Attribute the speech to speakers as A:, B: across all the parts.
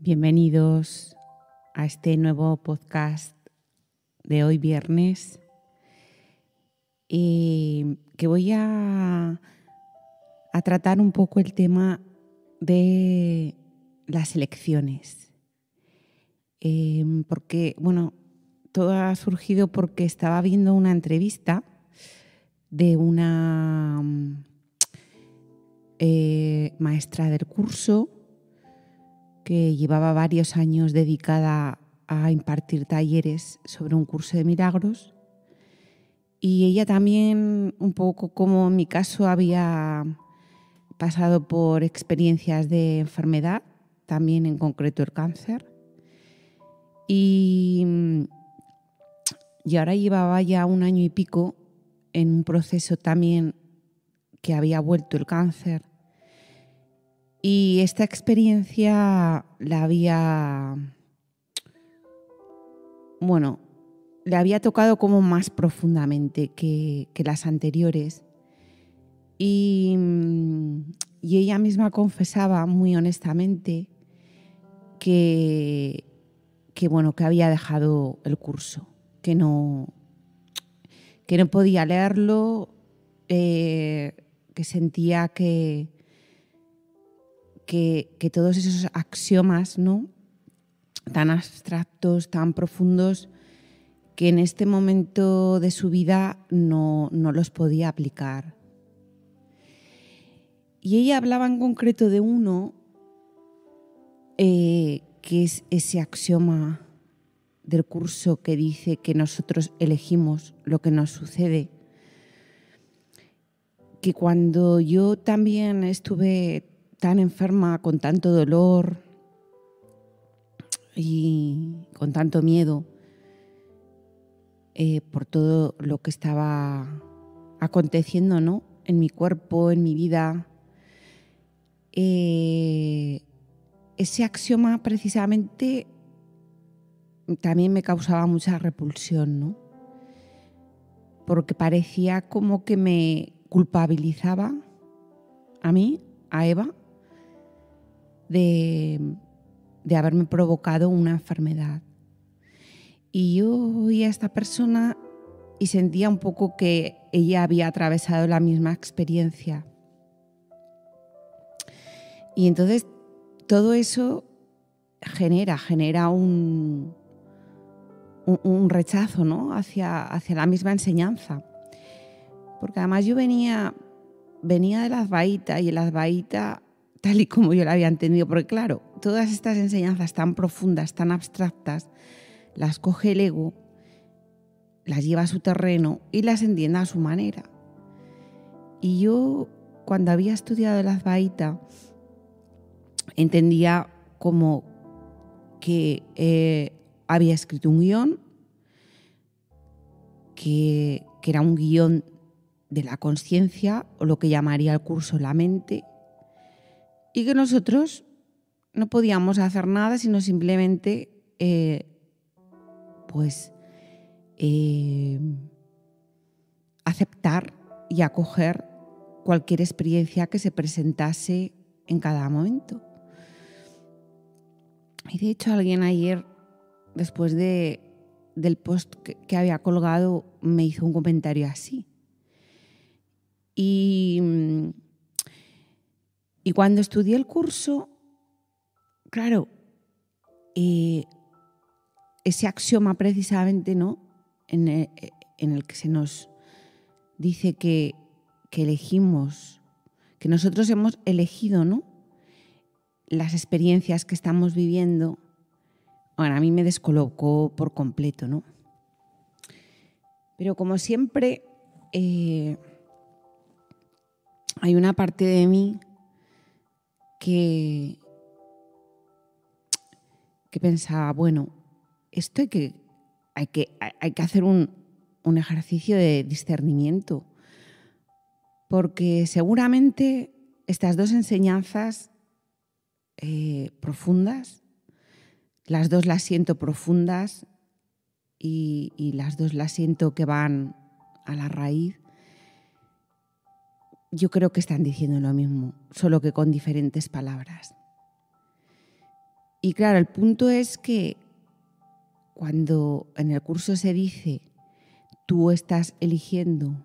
A: Bienvenidos a este nuevo podcast de hoy viernes, que voy a tratar un poco el tema de las elecciones. Porque, todo ha surgido porque estaba viendo una entrevista de una maestra del curso que llevaba varios años dedicada a impartir talleres sobre un curso de milagros, y ella también, un poco como en mi caso, había pasado por experiencias de enfermedad, también en concreto el cáncer, y ahora llevaba ya 1 año y pico en un proceso también que había vuelto el cáncer. Y esta experiencia le había tocado como más profundamente que las anteriores. Y ella misma confesaba muy honestamente que había dejado el curso, que no podía leerlo, que sentía que todos esos axiomas, ¿no?, tan abstractos, tan profundos, que en este momento de su vida no los podía aplicar. Y ella hablaba en concreto de uno, que es ese axioma del curso que dice que nosotros elegimos lo que nos sucede. Que cuando yo también estuve tan enferma, con tanto dolor y con tanto miedo por todo lo que estaba aconteciendo, ¿no?, en mi cuerpo, en mi vida, ese axioma precisamente también me causaba mucha repulsión, ¿no?, porque parecía como que me culpabilizaba a mí, a Eva, de haberme provocado una enfermedad. Y yo oía a esta persona y sentía un poco que ella había atravesado la misma experiencia. Y entonces todo eso genera un rechazo, ¿no?, hacia la misma enseñanza. Porque además yo venía de la Advaita, y el Advaita, tal y como yo la había entendido, porque claro, todas estas enseñanzas tan profundas, tan abstractas, las coge el ego, las lleva a su terreno y las entiende a su manera. Y yo, cuando había estudiado el Advaita, entendía como que había escrito un guión, que era un guión de la conciencia, o lo que llamaría el curso la mente, y que nosotros no podíamos hacer nada sino simplemente aceptar y acoger cualquier experiencia que se presentase en cada momento. Y de hecho alguien ayer, después del post que había colgado, me hizo un comentario así. Y cuando estudié el curso, claro, ese axioma precisamente, ¿no?, en el que se nos dice que elegimos, que nosotros hemos elegido, ¿no?, las experiencias que estamos viviendo, a mí me descolocó por completo, ¿no? Pero como siempre, hay una parte de mí que pensaba, esto hay que hacer un ejercicio de discernimiento, porque seguramente estas dos enseñanzas profundas, las dos las siento profundas y las dos las siento que van a la raíz. Yo creo que están diciendo lo mismo, solo que con diferentes palabras. Y claro, el punto es que cuando en el curso se dice tú estás eligiendo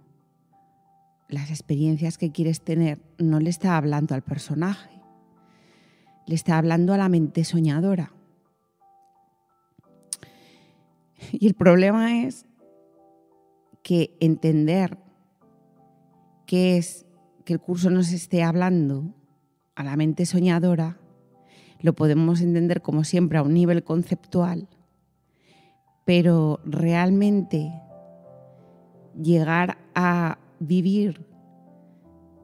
A: las experiencias que quieres tener, no le está hablando al personaje, le está hablando a la mente soñadora. Y el problema es que entender que es que el curso nos esté hablando a la mente soñadora, lo podemos entender como siempre a un nivel conceptual, pero realmente llegar a vivir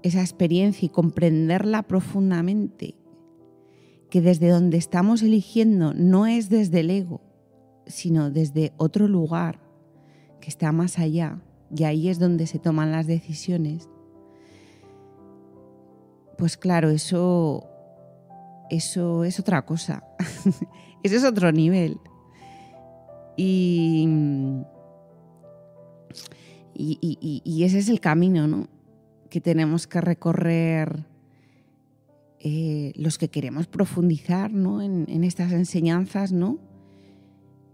A: esa experiencia y comprenderla profundamente, que desde donde estamos eligiendo no es desde el ego, sino desde otro lugar que está más allá, y ahí es donde se toman las decisiones, pues claro, eso es otra cosa. Eso es otro nivel. Y ese es el camino, ¿no?, que tenemos que recorrer los que queremos profundizar, ¿no?, en estas enseñanzas, ¿no?,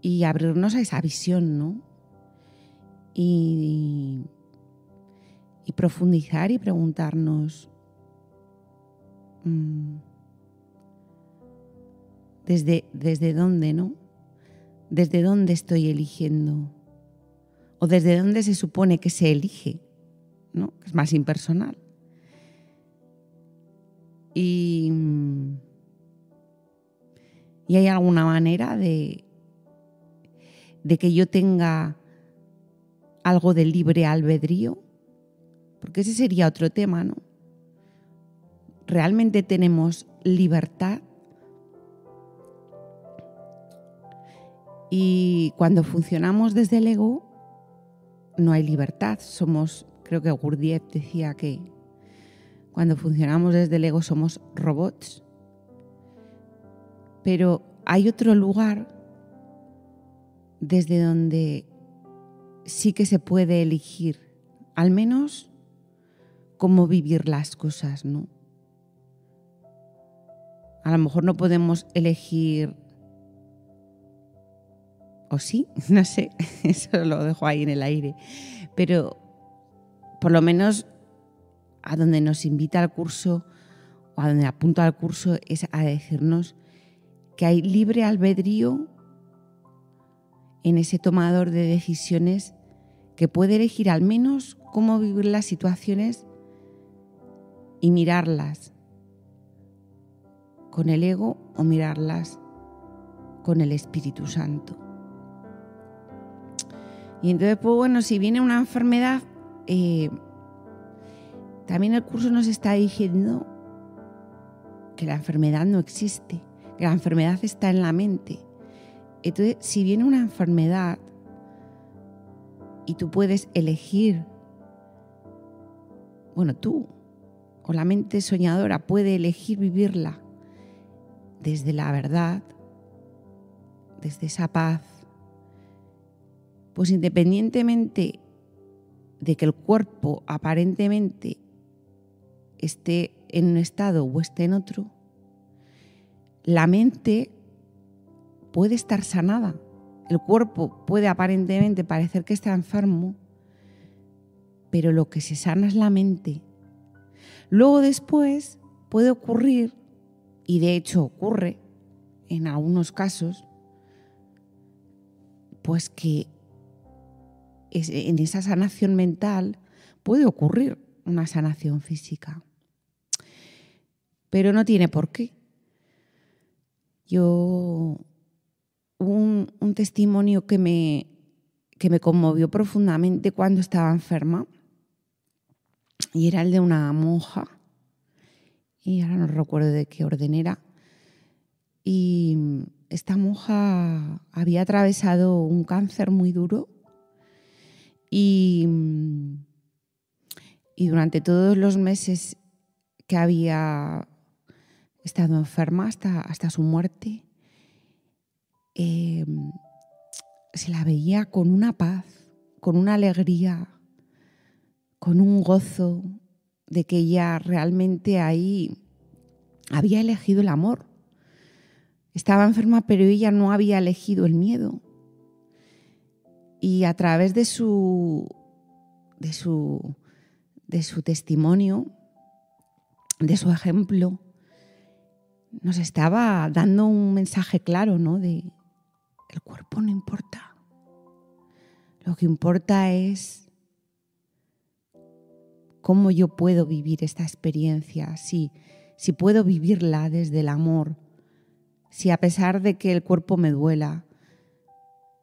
A: y abrirnos a esa visión, ¿no?, y profundizar y preguntarnos desde dónde, ¿no? ¿Desde dónde estoy eligiendo? ¿O desde dónde se supone que se elige, ¿no?, que es más impersonal? Y hay alguna manera de que yo tenga algo de libre albedrío, porque ese sería otro tema, ¿no? ¿Realmente tenemos libertad? Y cuando funcionamos desde el ego, no hay libertad. Creo que Gurdjieff decía que cuando funcionamos desde el ego somos robots. Pero hay otro lugar desde donde sí que se puede elegir, al menos cómo vivir las cosas, ¿no? A lo mejor no podemos elegir, o sí, no sé, eso lo dejo ahí en el aire, pero por lo menos a donde nos invita el curso o a donde apunta al curso es a decirnos que hay libre albedrío en ese tomador de decisiones que puede elegir al menos cómo vivir las situaciones y mirarlas con el ego o mirarlas con el Espíritu Santo. Y entonces, pues bueno, si viene una enfermedad, también el curso nos está diciendo que la enfermedad no existe, que la enfermedad está en la mente. Entonces, si viene una enfermedad y tú puedes elegir, bueno, tú o la mente soñadora puede elegir vivirla desde la verdad, desde esa paz, pues independientemente de que el cuerpo aparentemente esté en un estado o esté en otro, la mente puede estar sanada. El cuerpo puede aparentemente parecer que está enfermo, pero lo que se sana es la mente. Luego después puede ocurrir, y de hecho ocurre en algunos casos, pues que en esa sanación mental puede ocurrir una sanación física. Pero no tiene por qué. Yo, un testimonio que me conmovió profundamente cuando estaba enferma, y era el de una monja, y ahora no recuerdo de qué orden era, y esta monja había atravesado un cáncer muy duro y durante todos los meses que había estado enferma hasta su muerte, se la veía con una paz, con una alegría, con un gozo de que ella realmente ahí había elegido el amor. Estaba enferma, pero ella no había elegido el miedo. Y a través de su testimonio, de su ejemplo, nos estaba dando un mensaje claro, ¿no? De el cuerpo no importa. Lo que importa es cómo yo puedo vivir esta experiencia, si puedo vivirla desde el amor, si a pesar de que el cuerpo me duela,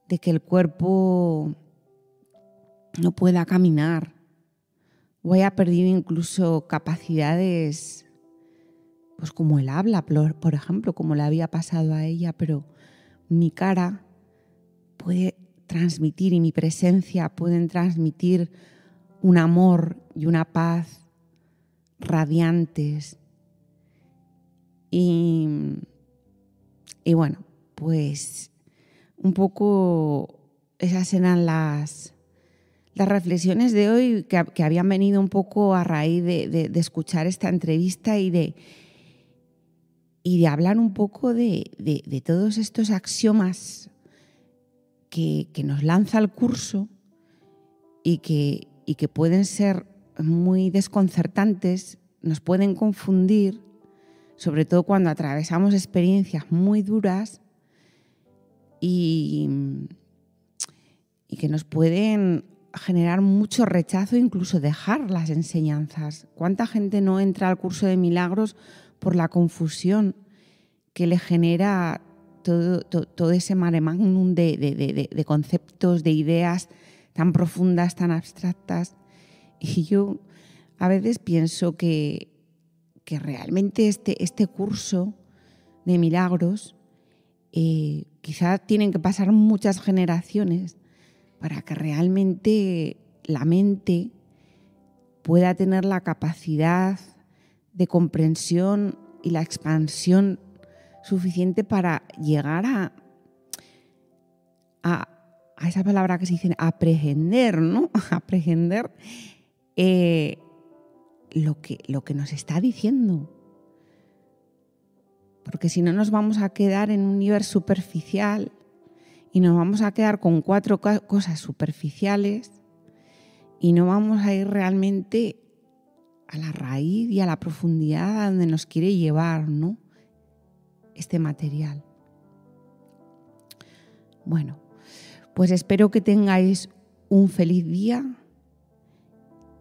A: de que el cuerpo no pueda caminar, o haya perdido incluso capacidades, pues como el habla, por ejemplo, como le había pasado a ella, pero mi cara puede transmitir y mi presencia pueden transmitir un amor y una paz radiantes. Y bueno, pues un poco esas eran las reflexiones de hoy que habían venido un poco a raíz de escuchar esta entrevista y de hablar un poco de todos estos axiomas que nos lanza el curso y que pueden ser muy desconcertantes, nos pueden confundir, sobre todo cuando atravesamos experiencias muy duras y que nos pueden generar mucho rechazo, incluso dejar las enseñanzas. ¿Cuánta gente no entra al curso de milagros por la confusión que le genera todo ese mare magnum de conceptos, de ideas tan profundas, tan abstractas? Y yo a veces pienso que realmente este curso de milagros quizá tienen que pasar muchas generaciones para que realmente la mente pueda tener la capacidad de comprensión y la expansión suficiente para llegar a esa palabra que se dice aprehender, ¿no? Aprehender lo que nos está diciendo. Porque si no nos vamos a quedar en un nivel superficial y nos vamos a quedar con 4 cosas superficiales y no vamos a ir realmente a la raíz y a la profundidad a donde nos quiere llevar, ¿no? Este material. Bueno, pues espero que tengáis un feliz día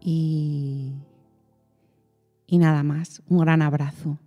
A: y nada más. Un gran abrazo.